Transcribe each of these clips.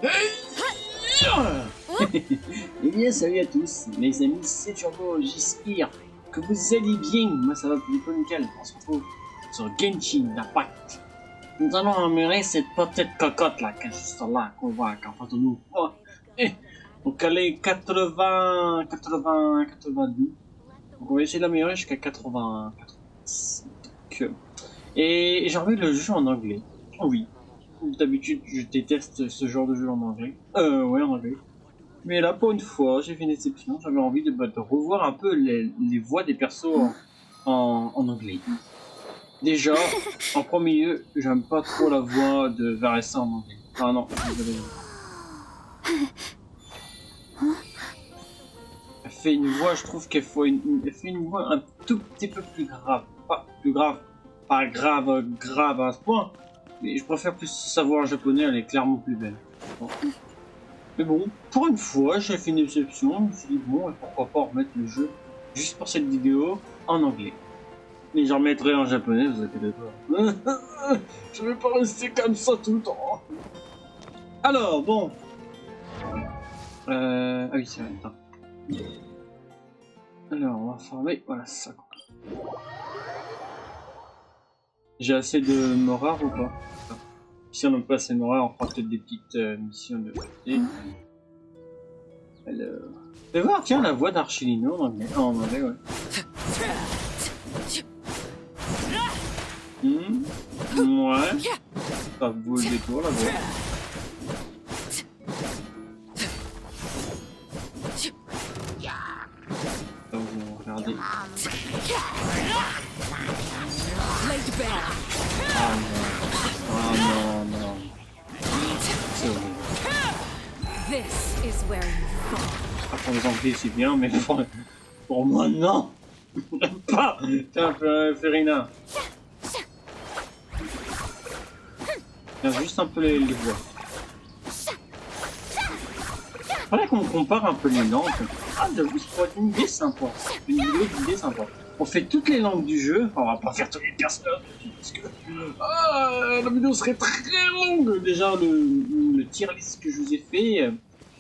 Eh bien, salut à tous, mes amis, c'est Turbo, j'espère que vous allez bien. Moi, ça va plutôt nickel. On se retrouve sur Genshin Impact. Nous allons emmener cette petite cocotte là, qui est juste là, qu'on voit en face de nous. Oh. Donc, elle est 82. Donc, on va essayer d'améliorer jusqu'à 80. Et j'ai envie le jeu en anglais. Oh oui. D'habitude, je déteste ce genre de jeu en anglais. Ouais, en anglais. Mais là, pour une fois, j'ai fait une exception. J'avais envie de revoir un peu les voix des persos en anglais. Déjà, en premier lieu, j'aime pas trop la voix de Varessa en anglais. Ah non, désolé. Elle fait une voix, je trouve qu'elle fait une voix un tout petit peu plus grave. Pas plus grave, pas grave à ce point. Mais je préfère plus sa voix en japonais, elle est clairement plus belle. Bon. Mais bon, pour une fois, j'ai fait une exception. Je me suis dit, bon, et pourquoi pas remettre le jeu juste pour cette vidéo en anglais. Mais j'en remettrai en japonais, vous inquiétez pas. Je vais pas rester comme ça tout le temps. Alors, bon. Ah oui, c'est vrai, attends. Alors, on va farmer, voilà, ça. J'ai assez de morale ou pas? Si on n'a pas assez de morale, on fera peut-être des petites missions de côté. Alors... Fais voir, tiens, la voix d'Archilino en anglais. En anglais, ouais. Ouais. Ça vaut le détour, la voix. Donc, on va regarder. Ah non, non. C'est horrible. Pour les anglais, c'est bien, mais pour moi, non. J'aime pas. Tiens, Ferina. Tiens, juste un peu les voix. Faudrait qu'on compare un peu les langues. Ah, j'avoue, ça pourrait être une idée sympa. Une vidéo d'idée sympa. On fait toutes les langues du jeu. Enfin, on va pas faire tous les personnages. Parce que la vidéo serait très longue. Déjà, le tier list que je vous ai fait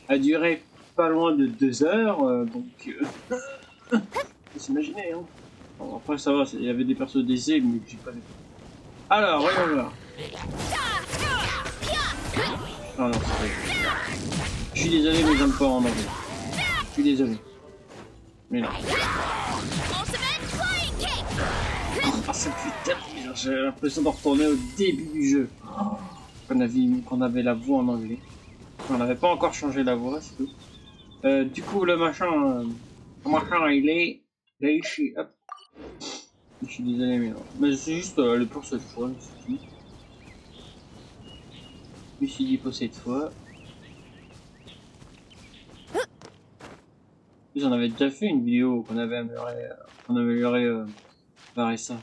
a duré pas loin de 2 heures. Donc, faut s'imaginer. Hein. Bon, après, ça va. Il y avait des persos d'essai, mais j'ai pas vu. Alors, voyons voir. Ah non, c'est vrai. Je suis désolé, mais j'aime pas en anglais. Je suis désolé. Mais non. Ah, ça fait tellement bien. J'ai l'impression de retourner au début du jeu. Qu'on avait la voix en anglais. On n'avait pas encore changé la voix, c'est tout. Du coup, le machin, il est ici. Hop. Je suis désolé, mais non. Mais c'est juste le pour cette fois, c'est tout. Je me suis dit pour cette fois. J'en avais déjà fait une vidéo qu'on avait amélioré Varessa.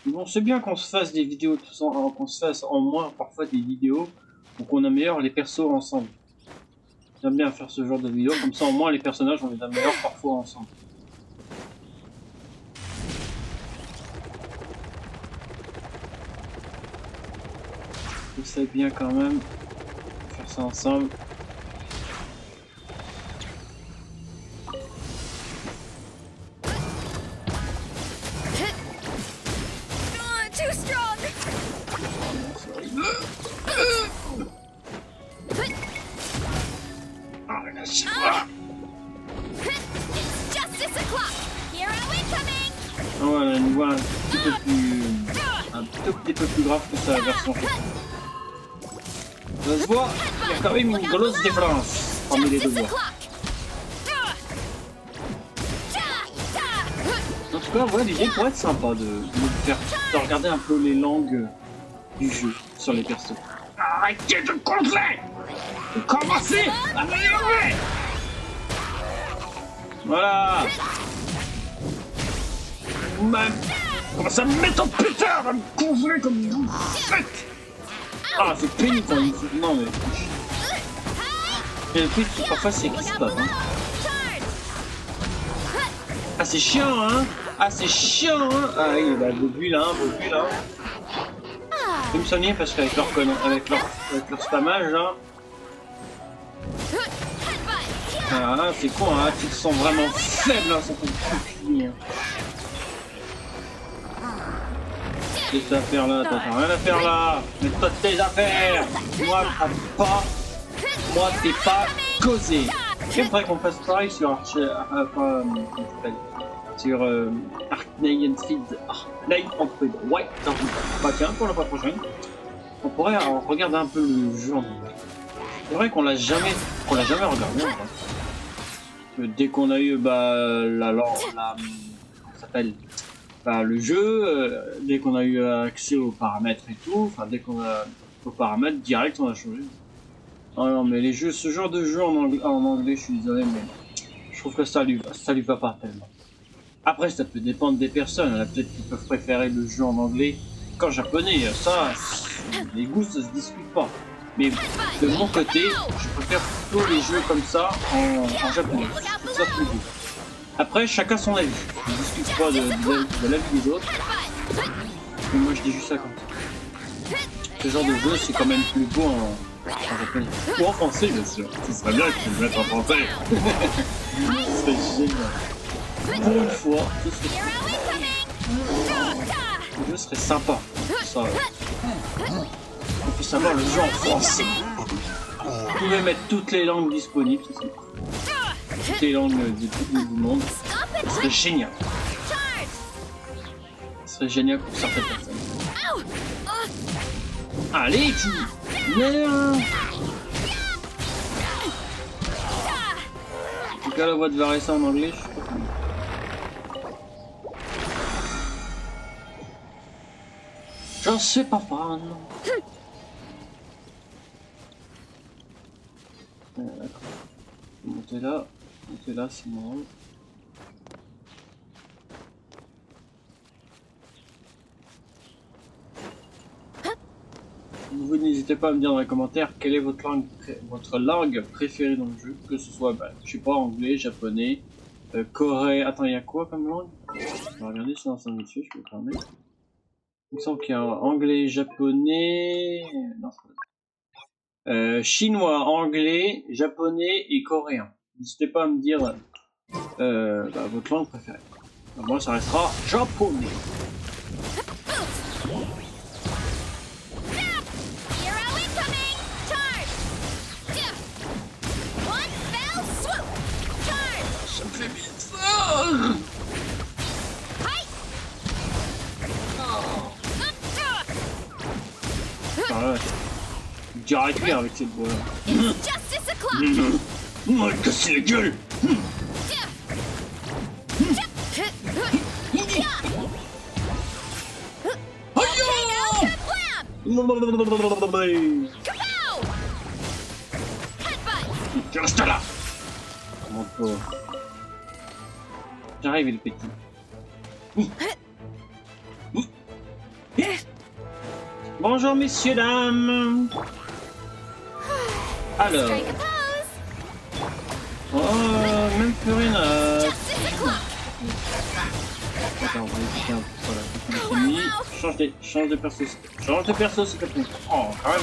Bon, c'est bien qu'on se fasse des vidéos qu'on se fasse en moins parfois des vidéos où qu'on améliore les persos ensemble. J'aime bien faire ce genre de vidéos, comme ça au moins les personnages on les améliore parfois ensemble. C'est bien quand même de faire ça ensemble. Voilà, une voix un tout petit peu plus grave que sa version. Ça se voit, il y a quand même une grosse différence parmi les deux voix. En tout cas, ouais, l'idée pourrait être sympa de regarder un peu les langues du jeu sur les persos. Arrêtez de contrôler! Commencez à améliorer! Voilà! Ça me met en putain à me congeler comme vous faites! Ah, c'est pénible quand il faut... Non, mais... Et le truc, parfois, c'est qui se passe, hein. Ah, c'est chiant, hein. Ah, c'est chiant, hein. Ah, oui, bah, Bobu, là. Je vais me soigner parce qu'avec leur spammage, là... Ah, c'est con, hein, tu te sens vraiment faible, hein, ça peut finir. Qu'est-ce que t'as à faire là? T'as rien à faire là! Mets-toi de tes affaires! Moi, t'es pas causé! J'aimerais qu'on fasse pareil sur sur Arknights Field. Night Android. Ouais, bah tiens, pour la fois prochaine, on pourrait regarder un peu le jeu en anglais. C'est vrai qu'on l'a jamais regardé. Dès qu'on a eu comment ça s'appelle, le jeu, dès qu'on a eu accès aux paramètres et tout, enfin dès qu'on a aux paramètres direct, on a changé. Ah non, mais les jeux, ce genre de jeu en anglais, je suis désolé, mais je trouve que ça lui va pas tellement. Après, ça peut dépendre des personnes. Il y en a peut-être qui peuvent préférer le jeu en anglais qu'en japonais. Ça, les goûts, ça se discute pas. Mais de mon côté, je préfère plutôt les jeux comme ça en japonais. C'est ça plus beau. Après, chacun son avis. Je ne discute pas de l'avis des autres. Mais moi, je dis juste ça comme ça. Ce genre de jeu, c'est quand même plus beau en japonais. Ou en français, bien sûr. Ce serait bien que tu le mettes en français. Ce serait génial. Pour une fois, le jeu serait sympa. Ça, on puisse avoir le jeu en français. Vous pouvez mettre toutes les langues disponibles, toutes les langues du monde. Ce serait génial. Ce serait génial pour certaines personnes. Allez, tu... Merde. En tout cas, la voix de Varessa en anglais, je sais pas comment. J'en sais pas fan. D'accord. Montez là, c'est mon rôle. Vous n'hésitez pas à me dire dans les commentaires quelle est votre langue préférée dans le jeu, que ce soit, je sais pas, anglais, japonais, coréen. Attends, il y a quoi comme langue? On va regarder si c'est un dessus, je peux me permettre. Il me semble qu'il y a anglais, japonais, non, chinois, anglais, japonais et coréen. N'hésitez pas à me dire votre langue préférée. Moi, ça restera japonais. Ça me fait bizarre. J'arrête bien avec cette voix là. On va le casser la gueule. Tu restes là. Mon pauvre. J'arrive, le petit. Bonjour messieurs, dames. Alors. Oh, même plus rien à... Attends, on va éviter un peu. Voilà, change de perso. Change de perso, s'il te plaît. Oh, quand même.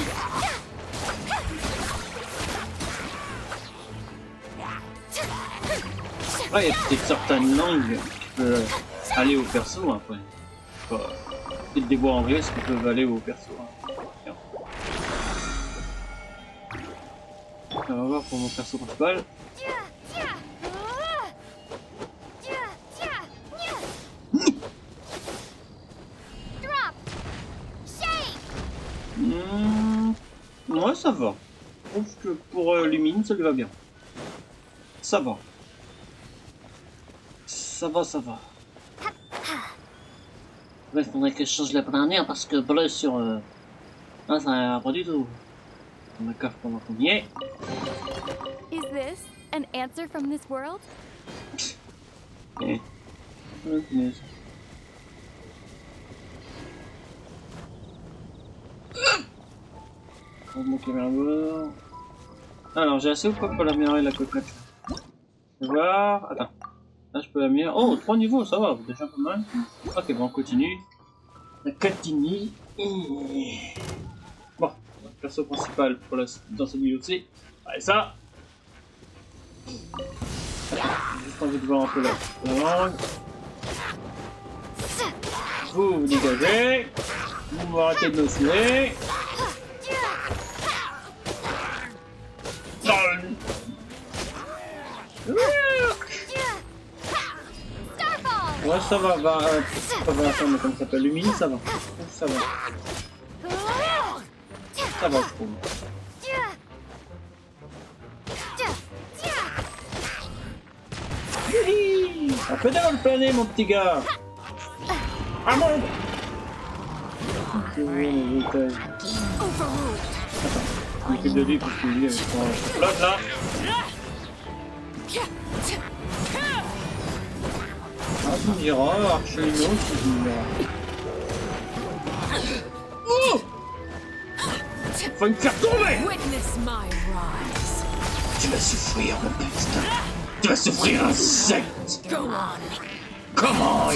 Après, il y a peut-être certaines langues qui peuvent aller au perso, après. Peut-être des voix anglaises qui peuvent aller au perso. On va voir pour mon perso principal. Ouais, ça va. Je trouve que pour Lumine, ça lui va bien. Ça va. Ça va. Ouais, il faudrait que je change la bannière parce que bleu sur... Ah, ça n'a pas du tout. On me coffre pendant qu'on y est. Is this an answer from this world? Ok. Mon caméra. Alors, j'ai assez ou pas pour l'améliorer la cocotte? Je vais voir. Attends. Là, je peux l'améliorer. Oh, 3 niveaux, ça va, déjà pas mal. Ok, bon, on continue. On continue. Bon, notre perso principal pour dans cette vidéo, c'est ça. J'ai juste envie de voir un peu la langue. Vous dégagez. Vous arrêtez de me saouler. Ouais, ça va, attends, mais comment ça s'appelle? Lumini, ça va. Ça va. Ça va, je trouve. Hihi, un peu développé, mon petit gars. Ah bon? Attends, je m'occupe de lui parce que lui, avec son là. Ah, tu me diras, Archelino, tu me diras. Oh! Faut me faire tomber! Tu vas souffrir, mon putain! Tu vas souffrir, insecte! Comment?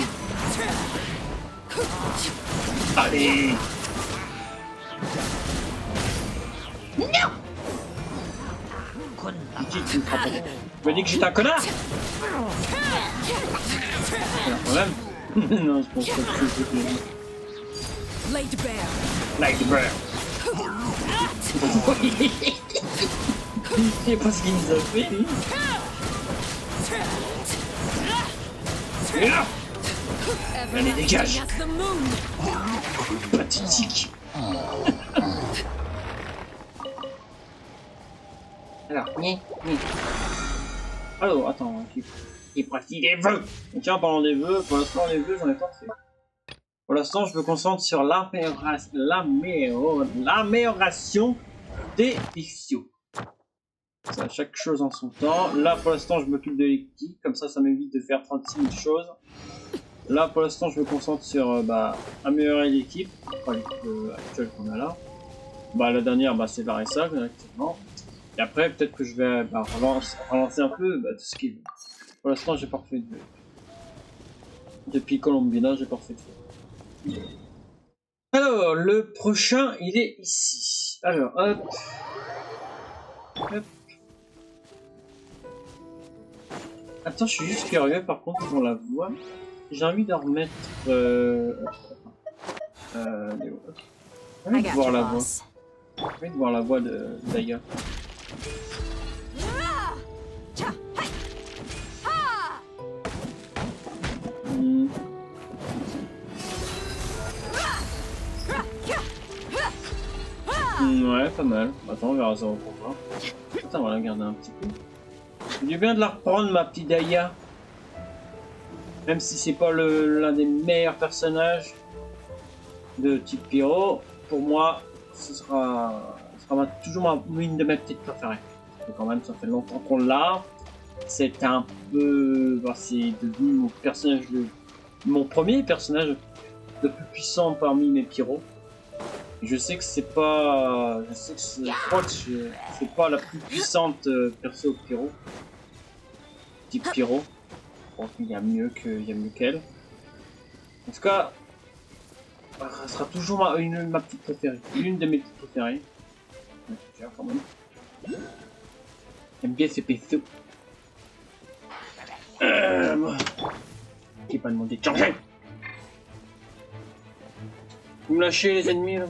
Allez! Non! Tu me frappes. Tu m'as dit que j'étais un connard? C'est un problème? Non, je pense pas que c'est bien. Like the bear. Je sais pas ce qu'il nous a fait, lui. Et là! Allez, dégage! Pathétique! Alors, alors, attends, j'ai pris des vœux! Tiens, parlant des vœux, pour l'instant, les vœux, j'en ai pas fait. Pour l'instant, je me concentre sur l'amélioration des fictions. Ça, chaque chose en son temps. Là, pour l'instant, je m'occupe de l'équipe, comme ça m'évite de faire 36 000 choses. Là, pour l'instant, je me concentre sur améliorer l'équipe, enfin, l'équipe actuelle qu'on a là. La dernière, c'est Varessa, actuellement. Et après, peut-être que je vais relancer un peu tout ce qui est. Pour l'instant, j'ai pas refait de. Depuis Colombina, j'ai pas refait de. Alors, le prochain, il est ici. Alors, hop. Hop. Attends, je suis juste curieux par contre pour la voix. J'ai envie de remettre. J'ai envie de voir la voix. J'ai envie de voir la voix de Daya. Ouais, pas mal. Attends, on verra ça pour voir. Attends, on va la garder un petit peu. J'ai bien de la reprendre, ma petite Daya. Même si c'est pas l'un des meilleurs personnages de type Pyro, pour moi, ce sera toujours une de mes petites préférées. Et quand même, ça fait longtemps qu'on l'a. C'est un peu, c'est devenu mon premier personnage le plus puissant parmi mes Pyros. Je sais que c'est pas, je crois que c'est pas la plus puissante perso Pyro. Type Pyro. Je crois qu'il y a mieux qu'elle. En tout cas, ça sera toujours ma petite préférée. Une de mes petites préférées. Quand même. J'aime bien ces persos. J'ai pas demandé de changer. Vous me lâchez les ennemis là.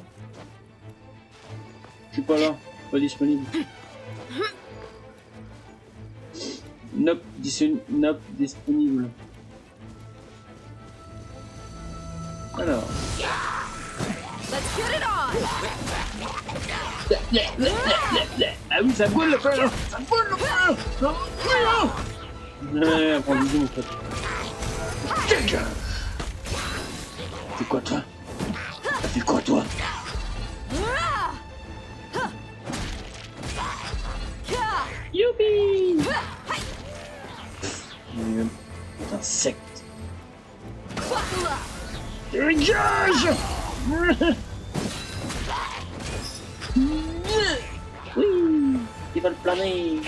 Je suis pas là, pas disponible. Nope, disponible. Alors. Ah oui, ça boule le feu. Ça boule le feu. Ouais, prends du en fait. C'est quoi toi? T'as fait quoi toi? Youpi! Insecte. Dégage! Oui! Ils veulent planer!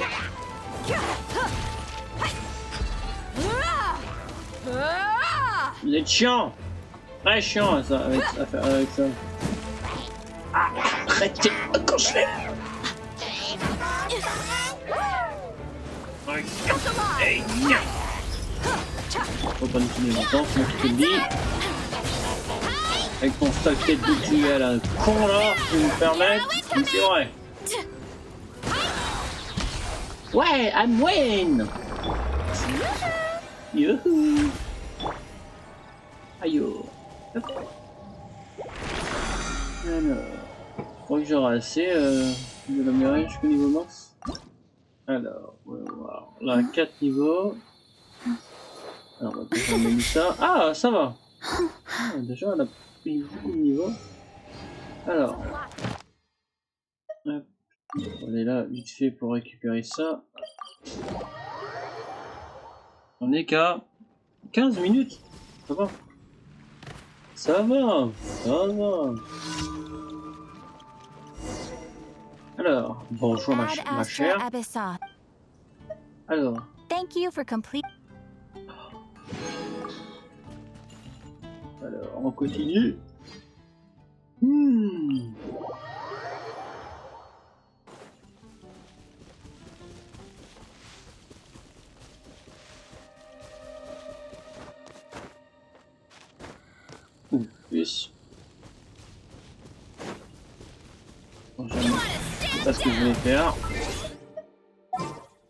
Vous êtes chiant! Très chiant ça, avec ça. Ah, arrêtez! Accroche-les! Hey, nya. Faut pas nous tenir longtemps, c'est moi qui te le dis. Avec ton stock tête d'outil à la con là, tu me permets, mais c'est vrai. Ouais, I'm win. Youhou. Aïe. Hop. Alors, je crois que j'aurai assez de l'améliorer jusqu'au niveau max. Alors, on va voir. Là, 4 niveaux. Alors, on va déjà mettre ça. Ah, ça va. Ah, déjà, on a pris beaucoup de niveaux. Alors, hop. On est là vite fait pour récupérer ça. On est qu'à 15 minutes. Ça va. Ça va. Ça va. Alors, bonjour ma chère. Alors. Thank you for complete. Alors, on continue. Plus. Bon, c'est pas ce que je voulais faire.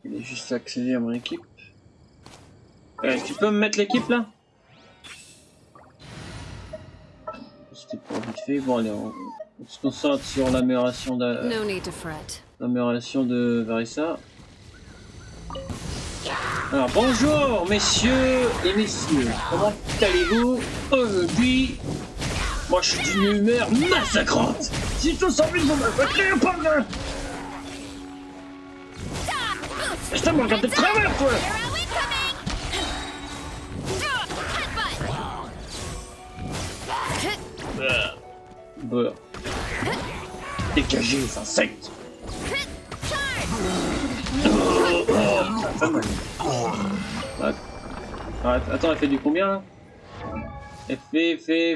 Il est juste accéder à mon équipe. Tu peux me mettre l'équipe là? C'était pour vite fait. Bon allez, on se concentre sur l'amélioration de Varissa. Alors bonjour messieurs et messieurs, comment allez-vous aujourd'hui? Moi je suis d'une humeur massacrante. Si tous envie de vous massacrer, pas de... Je te regarde de travers toi. Bah. Dégagez les insectes. Attends, elle fait du combien là? Elle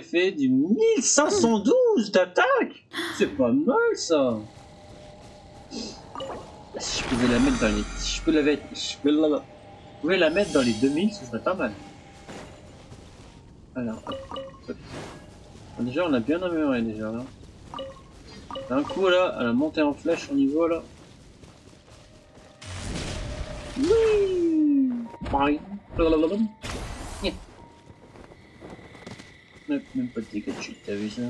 fait du 1512 d'attaque. C'est pas mal ça. Si je pouvais la mettre dans les... Si je pouvais la mettre dans les 2000, ce serait pas mal. Alors, hop. Déjà on a bien amélioré déjà là. D'un coup là, elle a monté en flèche au niveau là. Oui. Pareil. Même pas de dégâts de chute, t'as vu ça?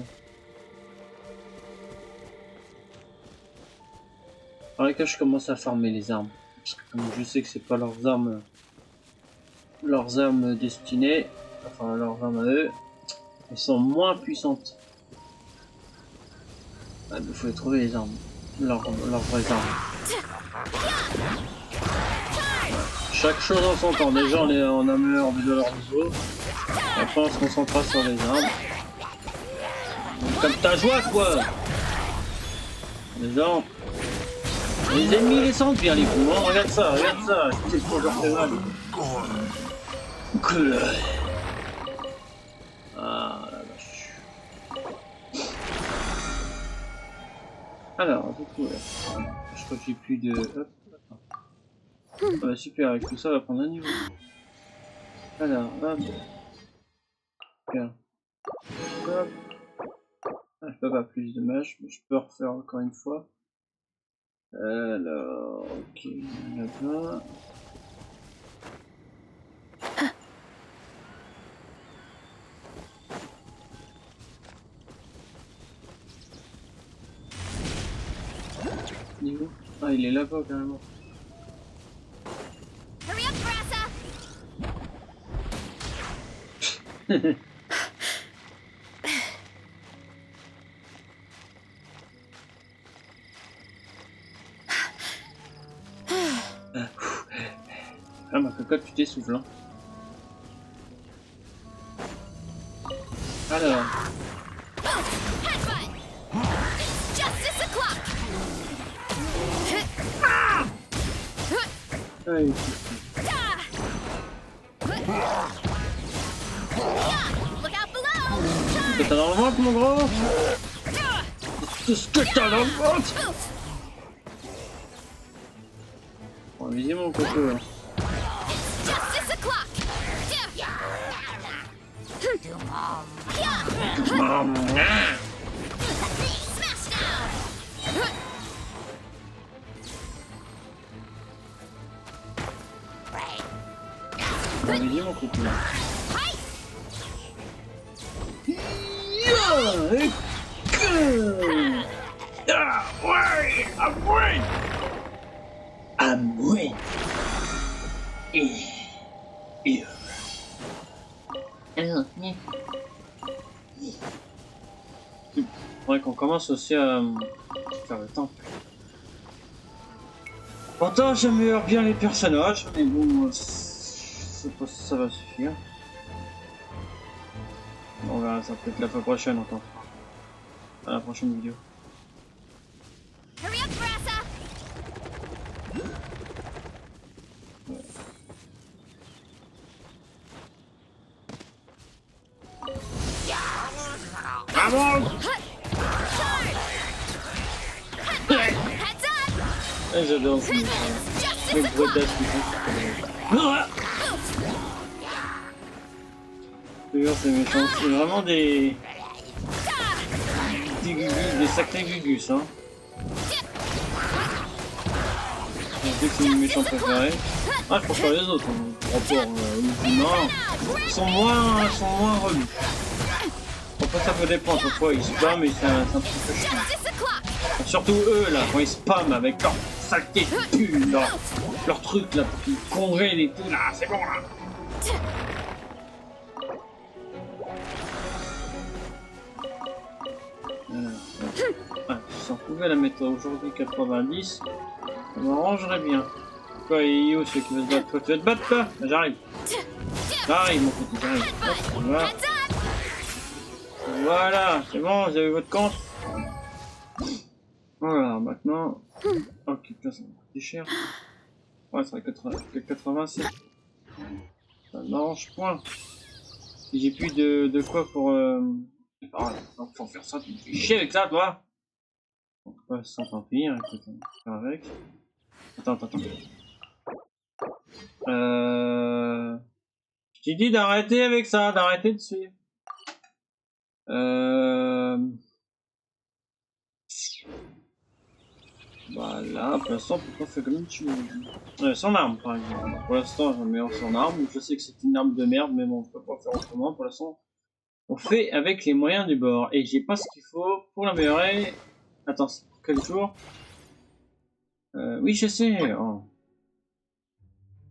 Alors que je commence à farmer les armes. Parce que comme je sais que c'est pas leurs armes destinées, enfin leurs armes à eux, elles sont moins puissantes. Ah, il faut trouver les armes. Leurs vraies armes. Chaque chose en son temps. Déjà on améliore de leur niveau. Après on se concentrera sur les armes. Comme ta joie quoi. Déjà. Les ennemis les sentent bien les coups. Hein. Regarde ça. Je sais que je fais mal. Ah la vache. Alors, du coup, je crois que j'ai plus de... Hop, ah bah super, avec tout ça, on va prendre un niveau. Alors, hop. Bien. Hop. Ah, je peux pas plus de mage, mais je peux refaire encore une fois. Alors, ok, là-bas. Niveau. Ah, il est là-bas carrément. Hurry up, Brassa! Ah, ma cocotte, tu t'essouffles, hein. Alors. Allez. Qu'est-ce que t'as dans le ventre, mon gros? Qu'est-ce que t'as dans le ventre? On va viser mon coco, là. Justice o'clock. Smash down. On avait dit mon couple. Amoué. Faudrait qu'on commence aussi à faire le temple. Pourtant j'améliore bien les personnages, mais bon, c'est pas si ça va suffire. On verra ça peut-être la fois prochaine, on t'en fera. À la prochaine vidéo. Hurry up, Brassa. Vamos! Heads up. J'adore ce Justice o'clock. bruitage qui c'est méchant, c'est vraiment des gugus, des sacrés gugus, hein. Je dis que c'est mes méchants préférés. Ah, je pense pas les autres, hein. Rapport aux humains, ils sont moins relous. Après ça peut dépendre, parfois ils spamment et c'est un petit peu chiant. Justice o'clock. Surtout eux là, quand ils spamment avec leur saleté de cul, leur truc là, pour qu'ils congèlent et tout là, c'est bon là. Ah, si on pouvait la mettre aujourd'hui 90, ça m'arrangerait bien. Quoi, il est où ceux qui veulent se battre? Toi, tu veux te battre toi? J'arrive. J'arrive mon petit, j'arrive. Hop, voilà. Voilà, c'est bon, vous avez votre compte. Voilà, maintenant... Ok, ça va coûter cher. Ouais, ça va 87. Ça n'arrange point. Si j'ai plus de quoi pour... Ah, faut faire ça, tu me fais chier avec ça, toi. Ouais, ça tant pis, hein, écoute, on va faire avec. Attends. Je t'ai dit d'arrêter avec ça, d'arrêter de suivre. Voilà, pour l'instant, on peut pas faire comme tu veux. Son arme, par exemple. Pour l'instant, j'améliore son arme. Je sais que c'est une arme de merde, mais bon, je peux pas faire autrement. Pour l'instant, on fait avec les moyens du bord. Et j'ai pas ce qu'il faut pour l'améliorer. Attends, c'est pour quel jour? Oui, je sais. Oh.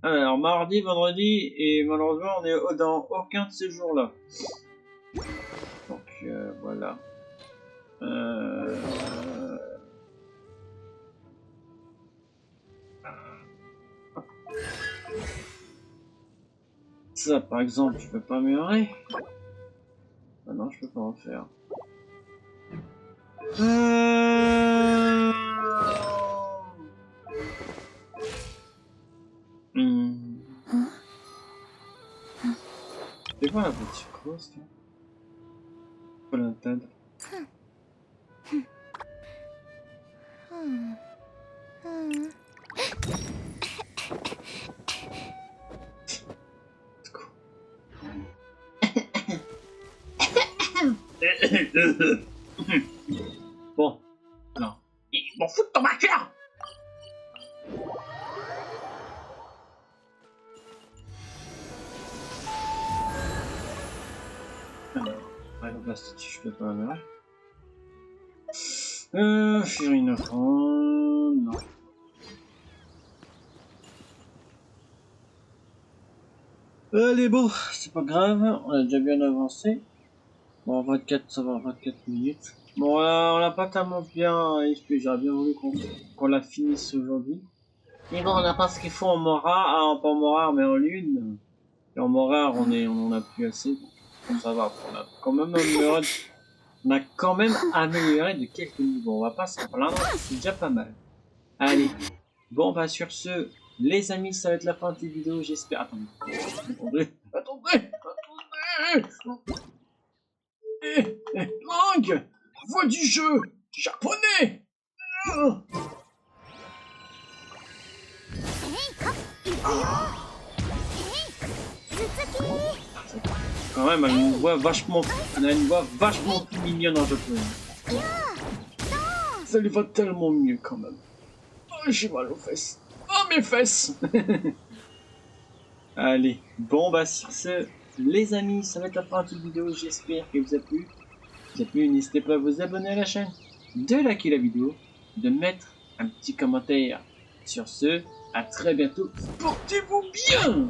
Alors, mardi, vendredi, et malheureusement, on est dans aucun de ces jours-là. Donc, voilà. Ça, par exemple, je peux pas améliorer. Ah non, je peux pas en faire. C'est quoi la petite grosse là? Pas la tête. Bon, alors, ils m'en foutent de ton marqueur. Alors, par exemple, la statue, je peux pas la mettre. Fury Innocent, non. Allez, bon, c'est pas grave, on a déjà bien avancé. Bon, 24, ça va, 24 minutes. Bon, on l'a pas tellement bien expliqué, j'aurais bien voulu qu'on la finisse aujourd'hui. Mais bon, on n'a pas ce qu'il faut en Mora, pas en Mora, mais en Lune. Et en Mora, on en a plus assez, donc ça va, on a quand même amélioré de quelques niveaux. On va pas se plaindre, c'est déjà pas mal. Allez, bon, bah sur ce, les amis, ça va être la fin de cette vidéo, j'espère. Attendez. Langue, voix du jeu, japonais. quand même, elle a une voix vachement plus mignonne en japonais. Ça lui va tellement mieux quand même. Oh, j'ai mal aux fesses. Oh, mes fesses. Allez, bon bah sur ce, les amis, ça va être la fin de cette vidéo, j'espère qu'elle vous a plu. Si ça a plu, n'hésitez pas à vous abonner à la chaîne, de liker la vidéo, de mettre un petit commentaire. Sur ce, à très bientôt, portez-vous bien.